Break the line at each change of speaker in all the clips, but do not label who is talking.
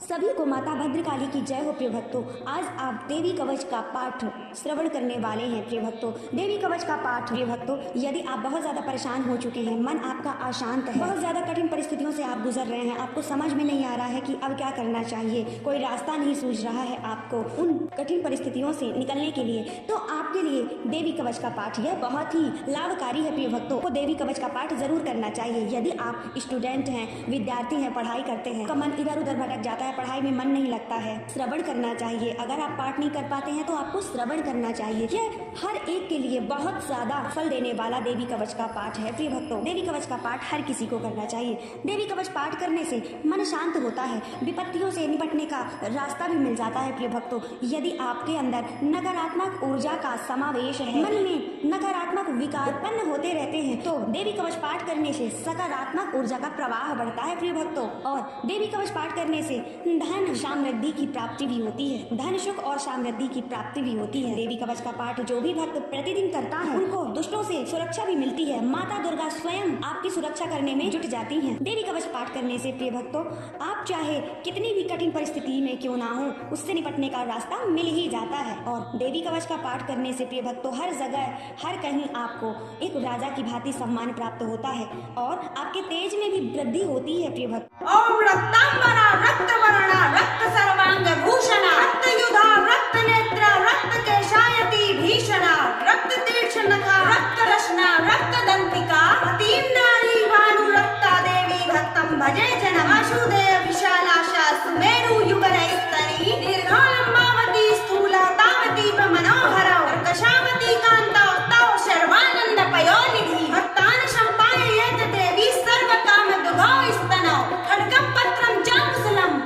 सभी को माता भद्रकाली की जय हो प्रिय भक्तों। आज आप देवी कवच का पाठ श्रवण करने वाले हैं प्रिय भक्तों। देवी कवच का पाठ प्रिय भक्तों, यदि आप बहुत ज्यादा परेशान हो चुके हैं, मन आपका अशांत है, बहुत ज्यादा कठिन परिस्थितियों से आप गुजर रहे हैं, आपको समझ में नहीं आ रहा है कि अब क्या करना चाहिए, कोई रास्ता नहीं सूझ रहा है आपको उन कठिन परिस्थितियों से निकलने के लिए, तो आपके लिए देवी कवच का पाठ यह बहुत ही लाभकारी है प्रिय भक्तों। को देवी कवच का पाठ जरूर करना चाहिए। यदि आप स्टूडेंट हैं, विद्यार्थी हैं, पढ़ाई करते हैं, तो मन इधर उधर भटक जाता है, पढ़ाई में मन नहीं लगता है, श्रवण करना चाहिए। अगर आप पाठ नहीं कर पाते हैं तो आपको श्रवण करना चाहिए। यह हर एक के लिए बहुत ज्यादा फल देने वाला देवी कवच का पाठ है प्रिय भक्तों। देवी कवच का पाठ हर किसी को करना चाहिए। देवी कवच पाठ करने से मन शांत होता है, विपत्तियों से निपटने का रास्ता भी मिल जाता है प्रिय भक्तों। यदि आपके अंदर नकारात्मक ऊर्जा का समावेश है, मन में नकारात्मक विकार उत्पन्न होते रहते हैं, तो देवी कवच पाठ करने से सकारात्मक ऊर्जा का प्रवाह बढ़ता है प्रिय भक्तों। और देवी कवच पाठ करने से धन समृद्धि की प्राप्ति भी होती है, धन सुख और समृद्धि की प्राप्ति भी होती है। देवी कवच का पाठ जो भी भक्त प्रतिदिन करता है, उनको दुष्टों से सुरक्षा भी मिलती है। माता दुर्गा स्वयं आपकी सुरक्षा करने में जुट जाती हैं। देवी कवच पाठ करने से प्रिय भक्तों, आप चाहे कितनी भी कठिन परिस्थिति में क्यों ना हो, उससे निपटने का रास्ता मिल ही जाता है। और देवी कवच का पाठ करने से प्रिय भक्तों, हर जगह हर कहीं आपको एक राजा की भांति सम्मान प्राप्त होता है और आपके तेज में भी वृद्धि होती है प्रिय भक्त।
ओम रक्तांबरा रक्तवर्णा रक्त सर्वांग भूषणा रक्तयुधा रक्त नेत्रा रक्त केशायती भीषणा रक्त तीक्ष्णका रक्त रश्ना रक्त दंतिका तीन नारी भानु रक्ता देवी भक्तम भजे जनम वासुदेव विशालाशा सुमेरु युगलैस्तरी दीर्घा लंबावती स्थूला तावती मनोहरा कर्कशावती कांता तव सर्वानंद पयोनिधि भक्तान संपाययेत देवी सर्व काम दुघौ स्तनौ खड्गम पत्रम जांकुशलम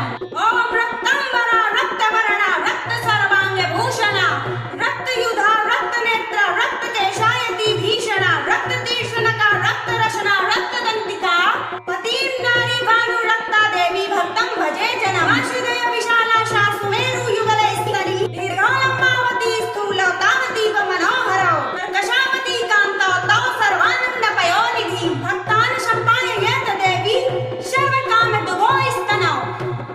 चराचरम् ॐ रक्ताम्बरा रक्तवर्णा रक्त सर्वांग भूषणा रक्तयुधा रक्तनेत्रा रक्तकेशायती भीषणा रक्ततीक्ष्णका रक्तरशना रक्तदन्तिका पतिं नारी भानु रक्ता देवी भक्तं भजे जनम् वासुदेव विशालाक्षा सुमेरुयुगलस्तनी दीर्घालम्बावती स्थूलतावतीव मनोहरौ कर्कशावती कान्तौ तौ सर्वानन्दपयोनिधि भक्तान् सम्पादयेत देवी सर्वकामदुभो स्तनौ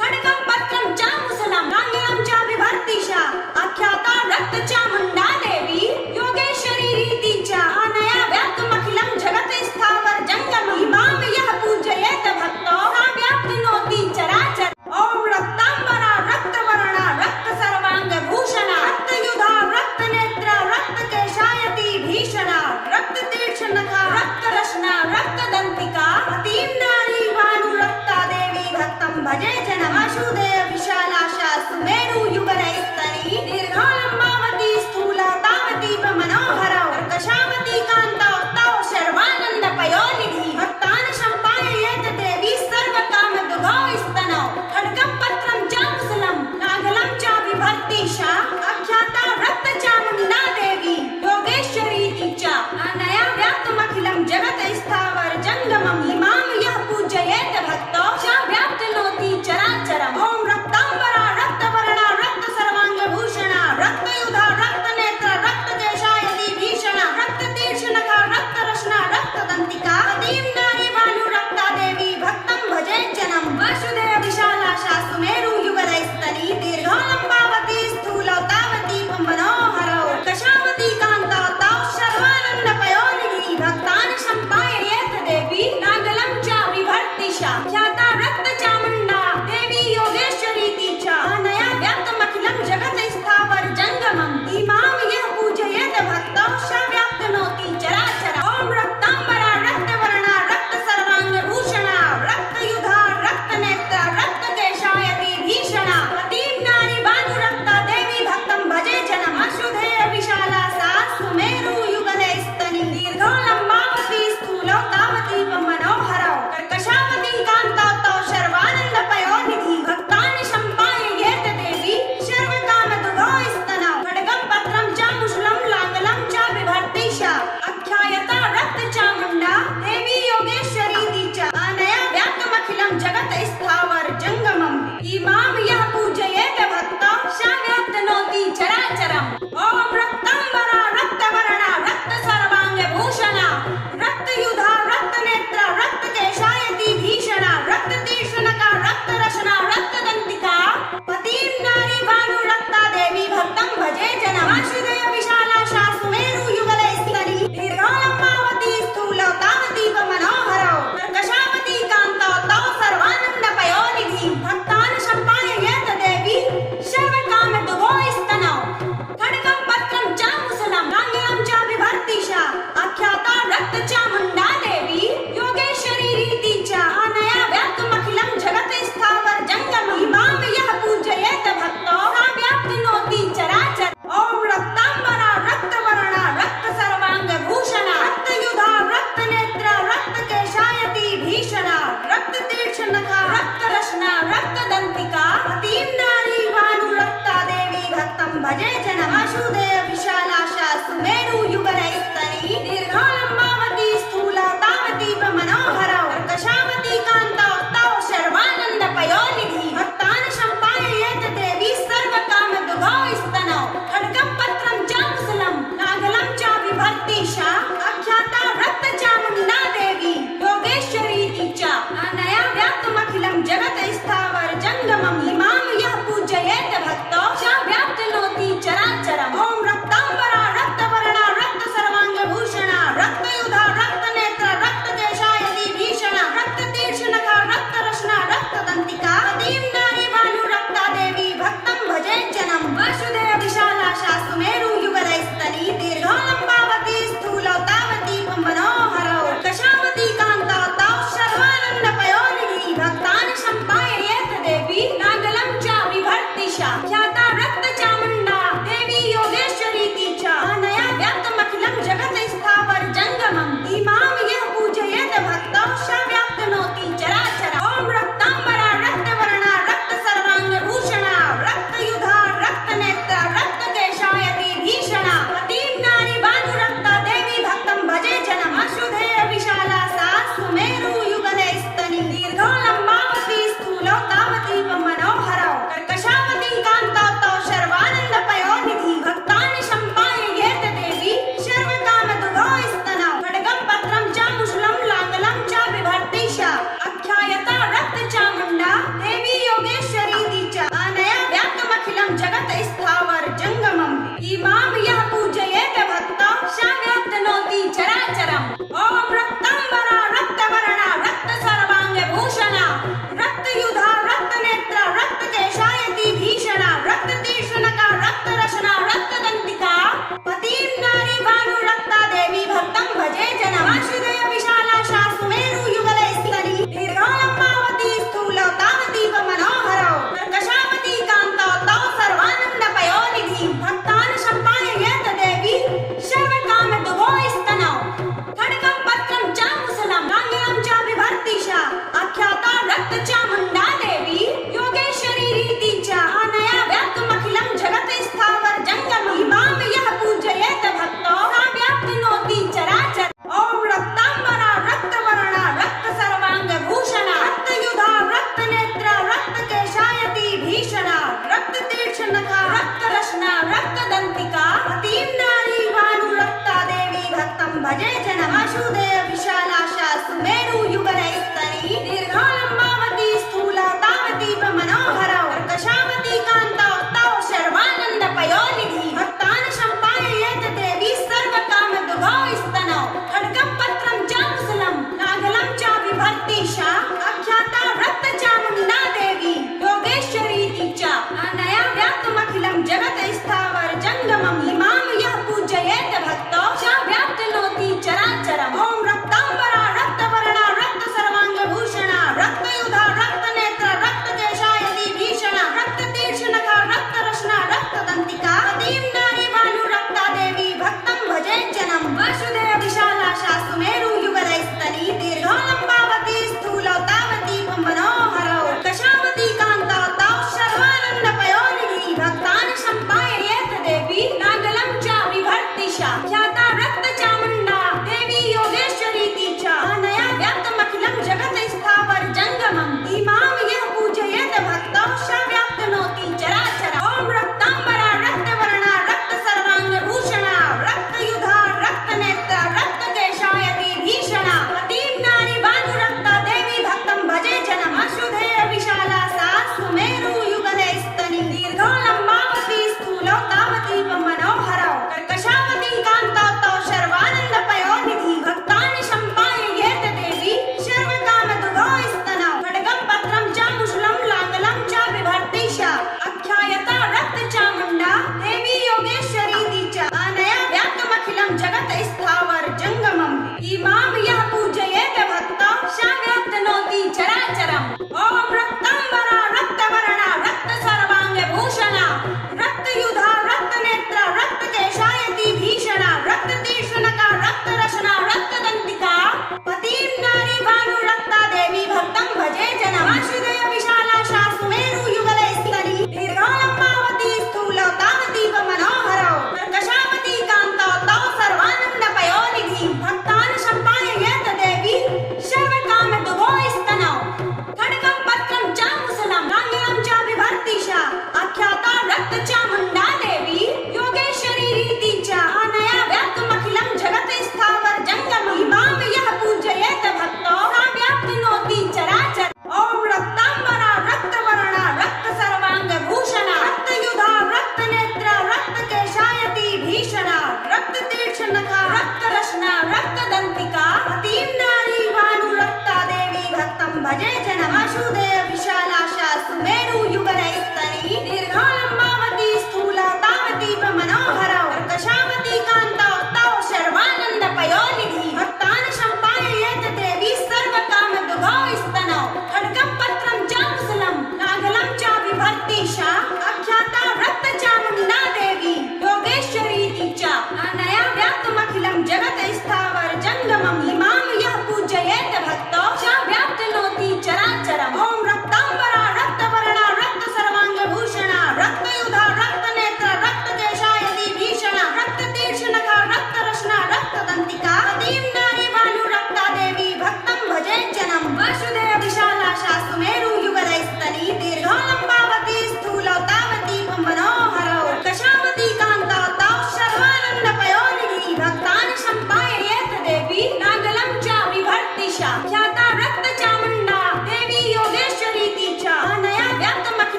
खड्गं पत्रं च मुसलं गाङ्गीरं च बिभर्तिषा आख्याता रक्तचामुण्डा देवी योगेश्वरी रीति च अनया व्याप्तमखिलं जगत् स्थावर जङ्गमम् इमां यः पूजयेत भक्तो सा व्याप्नोति चराचर ॐ रक्ताम्बरा रक्तवर्णा रक्त सर्वांग भूषणा रक्तयुधा रक्तनेत्रा रक्तकेशायती भीषणा रक्ततीक्ष्णका रक्तरशना रक्तदन्तिका पतिं नारी भानु रक्ता देवी भक्तं भजे जनम् वासुदेव विशालाक्षा सुमेरुयुगलस्तनी दीर्घालम्बावती स्थूलतावतीव मनोहरौ कर्कशावती कान्तौ तौ सर्वानन्दपयोनिधि भक्तान् सम्पादयेत देवी सर्वकामदुभौ स्तनौ खड्गं पत्रं च मुसलं नागलं च बिभर्तिषा आख्याता रक्तचामुण्डा देवी योगेश्वरीति च अनया व्याप्तमखिलं जगत् स्थावर जङ्गमम् इमां यः पूजयेत भक्तो स व्याप्नोति चराचरम् ॐ रक्ताम्बरा रक्तवर्णा रक्त सर्वांग भूषणा रक्तयुधा रक्तनेत्रा रक्तकेशायती भीषणा रक्ततीक्ष्णका रक्तरशना रक्तदन्तिका पतिं नारी भानु रक्ता देवी भक्तं भजे जनम् वासुदेव विशालाक्षा सुमेरुयुगलस्तनी दीर्घालम्बावती स्थूलतावतीव मनोहरौ कर्कशावती कान्तौ तौ सर्वानन्दपयोनिधि भक्तान् सम्पादयेत देवी नागलं च बिभर्तिषा ख्याता रक्तचामुण्डा देवी योगेश्वरीति च अनया व्याप्तमखिलं जगत् स्थावर जङ्गमम् इमां यः पूजयेत भक्तो स व्याप्नोति चराचर ॐ रक्ताम्बरा रक्तवर्णा रक्त सर्वांग भूषणा रक्तयुधा रक्तनेत्रा रक्तकेशायती भीषणा पतिं नारी भानु रक्ता देवी भक्तं भजे जनम् वासुदेव विशालाक्षा सुमेरुयुगलस्तनी दीर्घालम्बावती स्थूलतावतीव मनोहरौ कर्कशावती कान्तौ तौ सर्वानन्दपयोनिधि भक्तान् सम्पादयेत देवी सर्वकामदुभौ स्तनौ खड्गं पत्रं च मुसलं लाङ्गलं च बिभर्तिषा आख्यायता रक्तचामुण्डा देवी योगेश्वरीति च अनया व्याप्तमखिलं जगत् स्थावर जङ्गमम् इमां यः पूजयेत भक्तो स व्याप्नोति चराचरम् ॐ रक्ताम्बरा रक्तवर्णा रक्त सर्वांग भूषणा रक्तयुधा रक्तनेत्रा रक्तकेशायती भीषणा रक्ततीक्ष्णका रक्तरशना रक्तदन्तिका पतिं नारी भानु रक्ता देवी भक्तं भजे जनम् वासुदेव विशालाक्षा सुमेरुयुगलस्तनी दीर्घालम्बावती स्थूलतावतीव मनोहरौ कर्कशावती कान्तौ तौ सर्वानन्दपयोनिधि भक्तान् सम्पादयेत देवी सर्वकामदुभौ स्तनौ खड्गं पत्रं च मुसलं गाङ्गीरं च बिभर्तिषा आख्याता रक्तचामुण्डा देवी योगेश्वरी रीति च अनया व्याप्तमखिलं जगत् स्थावर जङ्गमम् इमां यः पूजयेत भक्तो स व्याप्नोति चराचर ॐ रक्ताम्बरा रक्तवर्णा रक्त सर्वांग भूषणा रक्तयुधा रक्तनेत्रा रक्तकेशायती भीषणा रक्ततीक्ष्णका रक्तरशना रक्तदन्तिका पतिं नारी भानु रक्ता देवी भक्तं भजे जनम् वासुदेव विशालाक्षा सुमेरुयुगलस्तनी दीर्घालम्बावती स्थूलतावतीव मनोहरौ कर्कशावती कान्तौ तौ सर्वानन्दपयोनिधि भक्तान् सम्पादयेत देवी सर्वकामदुभौ स्तनौ खड्गं पत्रं च मुसलं नागलं च बिभर्तिषा आख्याता रक्तचामुण्डा देवी योगेश्वरीति च अनया व्याप्तमखिलं जगत् स्थावर जङ्गमम् इमां यः पूजयेत भक्तो स व्याप्नोति चराचरम् ॐ रक्ताम्बरा रक्तवर्णा रक्त सर्वांग भूषणा रक्तयुधा रक्तनेत्रा रक्तकेशायती भीषणा रक्ततीक्ष्णका रक्तरशना रक्तदन्तिका पतिं नारी भानु रक्ता देवी भक्तं भजे जनम् वासुदेव विशालाक्षा सुमेरुयुगलस्तनी दीर्घालम्बावती स्थूलतावतीव मनोहरौ कर्कशावती कान्तौ तौ सर्वानन्दपयोनिधि भक्तान् सम्पादयेत देवी नागलं च बिभर्तिषा